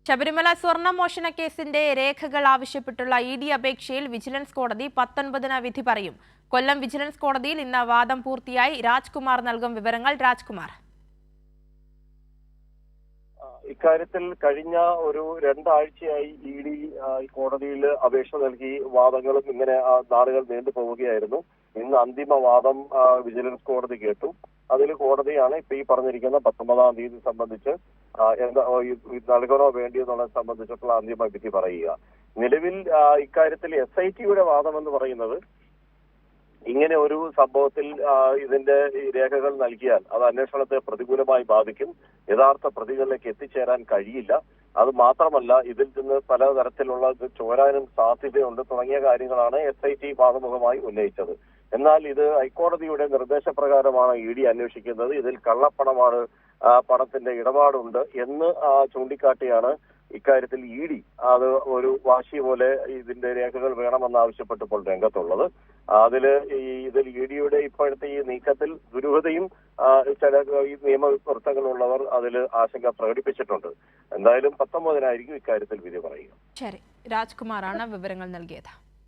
ശബരിമല സ്വർണ്ണ മോഷണ കേസിന്റെ രേഖകൾ ആവശ്യപ്പെട്ടുള്ള ഇഡി അപേക്ഷയിൽ വിജിലൻസ് കോടതി 19-ന് വിധി പറയും. കൊല്ലം വിജിലൻസ് കോടതിയിൽ ഇന്ന് വാദം പൂർത്തിയായി. രാജ്കുമാർ നൽകും വിവരങ്ങൾ. രാജ്കുമാർ, ഇക്കാര്യത്തിൽ കഴിഞ്ഞ ഒരു 2 ആഴ്ചയായി ഇഡി കോടതിയിൽ അപേക്ഷ നൽകി വാദങ്ങളും ഇങ്ങനെ നാളുകൾ നീണ്ടുപോവുകയായിരുന്നു. ഇന്ന് അന്തിമ വാദം വിജിലൻസ് കോടതി കേട്ടു. അതിൽ കോടതിയാണ് ഇപ്പൊ ഈ പറഞ്ഞിരിക്കുന്ന 19-ാം തീയതി സംബന്ധിച്ച് എന്താ നൽകണോ വേണ്ടിയോ എന്നുള്ളത് സംബന്ധിച്ചിട്ടുള്ള അന്തിമ വിധി പറയുക. നിലവിൽ ഇക്കാര്യത്തിൽ SITയുടെ വാദം എന്ന് പറയുന്നത്, ഇങ്ങനെ ഒരു സംഭവത്തിൽ ഇതിന്റെ രേഖകൾ നൽകിയാൽ അത് അന്വേഷണത്തെ പ്രതികൂലമായി ബാധിക്കും. യഥാർത്ഥ പ്രതികളിലേക്ക് എത്തിച്ചേരാൻ കഴിയില്ല. അത് മാത്രമല്ല, ഇതിൽ നിന്ന് പലതരത്തിലുള്ള ചോരാനും സാധ്യതയുണ്ട് തുടങ്ങിയ കാര്യങ്ങളാണ് SIT ഭാഗമുഖമായി ഉന്നയിച്ചത്. എന്നാൽ ഇത് ഹൈക്കോടതിയുടെ നിർദ്ദേശപ്രകാരമാണ് ഇഡി അന്വേഷിക്കുന്നത്. ഇതിൽ കള്ളപ്പണമാണ്, പണത്തിന്റെ ഇടപാടുണ്ട് എന്ന് ചൂണ്ടിക്കാട്ടിയാണ് ഇക്കാര്യത്തിൽ ഇഡി അത് ഒരു വാശി പോലെ ഇതിന്റെ രേഖകൾ വേണമെന്നാവശ്യപ്പെട്ടപ്പോൾ രംഗത്തുള്ളത്. ഇതിൽ ഇഡിയുടെ ഇപ്പോഴത്തെ ഈ നീക്കത്തിൽ ദുരൂഹതയും ചില നിയമവൃത്തങ്ങളുള്ളവർ അതിൽ ആശങ്ക പ്രകടിപ്പിച്ചിട്ടുണ്ട്. എന്തായാലും 19-നായിരിക്കും ഇക്കാര്യത്തിൽ വിധി പറയുക. ശരി, രാജ്കുമാറാണ് വിവരങ്ങൾ നൽകിയത്.